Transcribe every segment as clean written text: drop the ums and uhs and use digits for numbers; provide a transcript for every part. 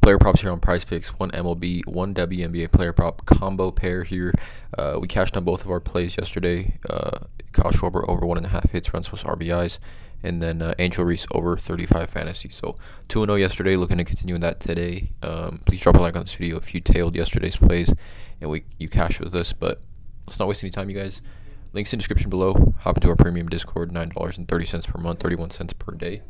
Player props here on PrizePicks. One MLB, one WNBA player prop combo pair here. We cashed on both of our plays yesterday. Kyle Schwarber over 1.5 hits, runs plus RBIs, and then Angel Reese over 35 fantasy. So 2-0 yesterday. Looking to continue that today. Please drop a like on this video if you tailed yesterday's plays and you cashed with us. But let's not waste any time, you guys. Links in the description below. Hop into our premium Discord. $9.30 per month, 31 cents per day.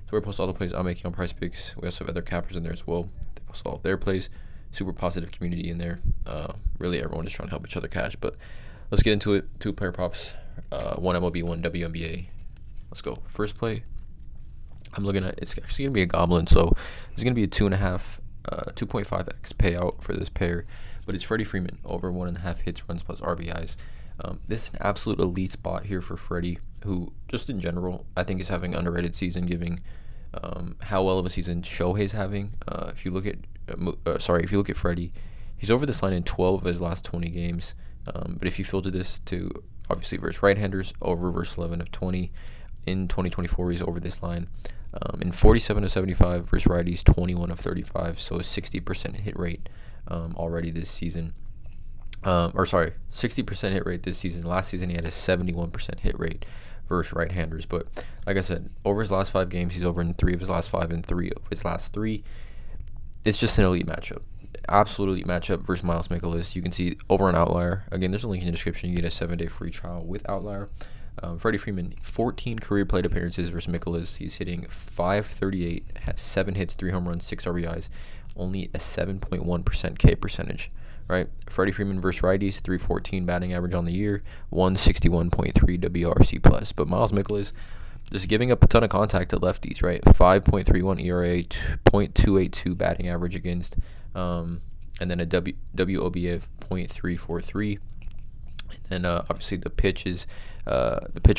So we post all the plays I'm making on PrizePicks. We also have other cappers in there as well. They post all of their plays. Super positive community in there. Really, everyone is trying to help each other cash. But let's get into it. 2 player props. One MLB, one WNBA. Let's go. First play. I'm looking at, it's actually going to be a goblin. So it's going to be a 2.5x payout for this pair. But it's Freddy Freeman over 1.5 hits, runs plus RBIs. This is an absolute elite spot here for Freddy, who just in general I think is having an underrated season, given how well of a season Shohei's having. If you look at Freddy, he's over this line in 12 of his last 20 games. But if you filter this to obviously versus right-handers, over versus 11 of 20. In 2024, he's over this line. In 47 of 75 versus righties, 21 of 35. So a 60% hit rate already this season. 60% hit rate this season. Last season, he had a 71% hit rate versus right-handers. But like I said, over his last 5 games, he's over in 3 of his last 5 and 3 of his last 3. It's just an elite matchup. Absolute elite matchup versus Miles Mikolas. You can see over an outlier. Again, there's a link in the description. You get a 7-day free trial with outlier. Freddy Freeman, 14 career plate appearances versus Mikolas. He's hitting .538, has 7 hits, 3 home runs, 6 RBIs, only a 7.1% K percentage. Right, Freddy Freeman versus righties, .314 batting average on the year, 161.3 WRC plus. But Miles Mikolas just giving up a ton of contact to lefties, right? 5.31 ERA, 0.282 batting average against, and then a WOBA of .343. And then obviously the pitch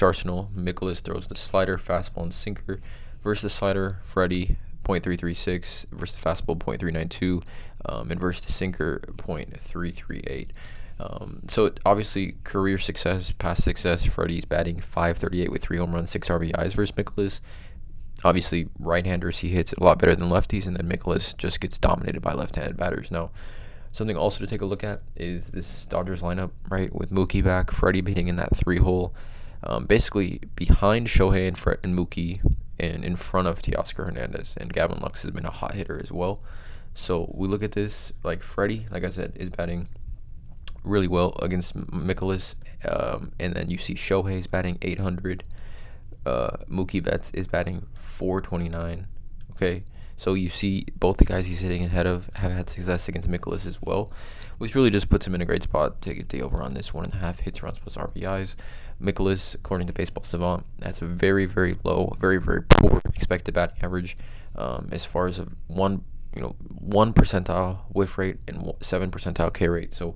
arsenal. Mikolas throws the slider, fastball, and sinker versus the slider. Freddy .336 versus the fastball .392, and versus the sinker .338. So obviously career success, past success. Freddy's batting .538 with 3 home runs, 6 RBIs versus Mikolas. Obviously right-handers he hits a lot better than lefties, and then Mikolas just gets dominated by left-handed batters. Now, something also to take a look at is this Dodgers lineup, right? With Mookie back, Freddy hitting in that 3-hole, basically behind Shohei and Mookie, and in front of Teoscar Hernandez, and Gavin Lux has been a hot hitter as well. So we look at this, like Freddy, like I said, is batting really well against Mikolas, and then you see Shohei's batting .800, Mookie Betts is batting .429. Okay, so you see both the guys he's hitting ahead of have had success against Mikolas as well, which really just puts him in a great spot to get the over on this 1.5 hits, runs plus RBIs. Mikolas, according to Baseball Savant, has a very, very low, very, very poor expected batting average, as far as a one percentile whiff rate and 7 percentile K rate. So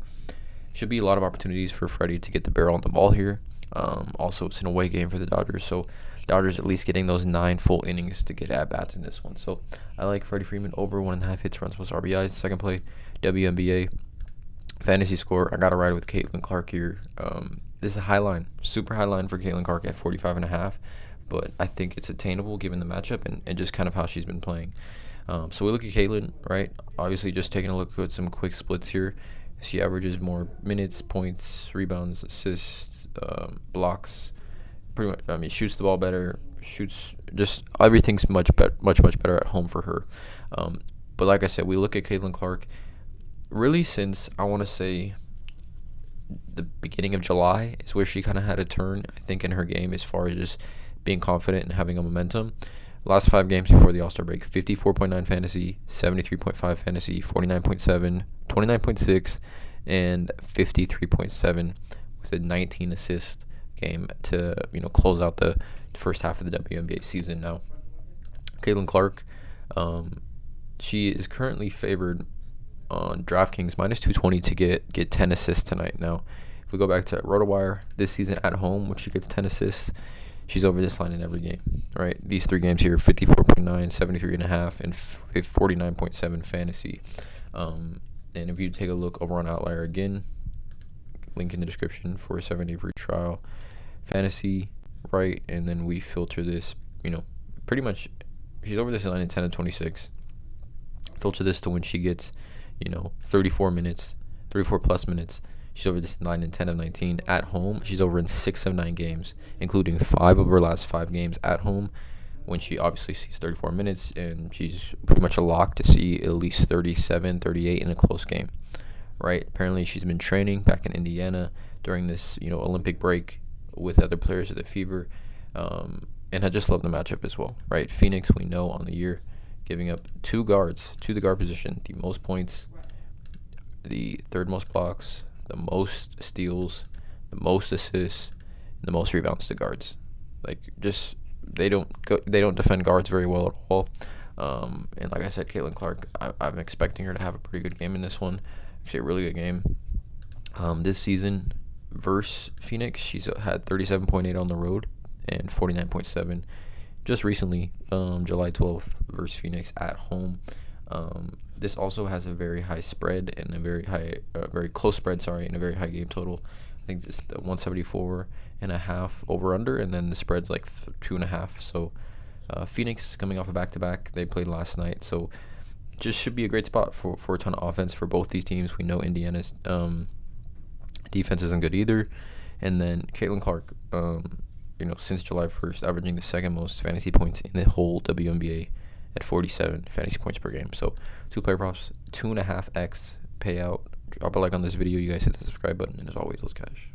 should be a lot of opportunities for Freddy to get the barrel on the ball here. Also, it's an away game for the Dodgers, so Dodgers at least getting those 9 full innings to get at bats in this one. So I like Freddy Freeman over 1.5 hits, runs plus RBIs. Second play, WNBA fantasy score. I got to ride with Caitlin Clark here. This is a high line, super high line for Caitlin Clark at 45.5, but I think it's attainable given the matchup and just kind of how she's been playing. So we look at Caitlin, right? Obviously, just taking a look at some quick splits here. She averages more minutes, points, rebounds, assists, blocks. Pretty much, I mean, shoots the ball better. Just everything's much better at home for her. But like I said, we look at Caitlin Clark really since I want to say the beginning of July is where she kind of had a turn, I think, in her game as far as just being confident and having a momentum. Last 5 games before the All-Star break, 54.9 fantasy, 73.5 fantasy, 49.7, 29.6, and 53.7 with a 19 assist game to close out the first half of the WNBA season. Now, Caitlin Clark, she is currently favored on DraftKings -220 to get 10 assists tonight. Now, if we go back to RotoWire this season at home, when she gets 10 assists, she's over this line in every game, right? These 3 games here, 54.9, 73.5, and 49.7 fantasy. And if you take a look over on Outlier again, link in the description for a 7-day free trial, fantasy, right? And then we filter this, pretty much she's over this line in 10 of 26. Filter this to when she gets, 34 minutes, 34 plus minutes. She's over this 9 and 10 of 19 at home. She's over in 6 of 9 games, including 5 of her last 5 games at home, when she obviously sees 34 minutes, and she's pretty much a lock to see at least 37, 38 in a close game, right? Apparently, she's been training back in Indiana during this, Olympic break with other players of the Fever, and I just love the matchup as well, right? Phoenix, we know on the year, giving up 2 guards to the guard position, the most points, the third most blocks, the most steals, the most assists, and the most rebounds to guards. Like, just they don't defend guards very well at all. And like I said, Caitlin Clark, I'm expecting her to have a pretty good game in this one. Actually, a really good game. This season versus Phoenix, she's had 37.8 on the road and 49.7. Just recently, July 12th versus Phoenix at home. This also has a very high spread and a very close spread. And a very high game total. I think it's 174.5 over under, and then the spread's like 2.5. So Phoenix coming off a back-to-back. They played last night, so just should be a great spot for a ton of offense for both these teams. We know Indiana's defense isn't good either, and then Caitlin Clark, since July 1st, averaging the second most fantasy points in the whole WNBA at 47 fantasy points per game. So 2 player props, 2.5x payout. Drop a like on this video. You guys hit the subscribe button, and as always, let's cash.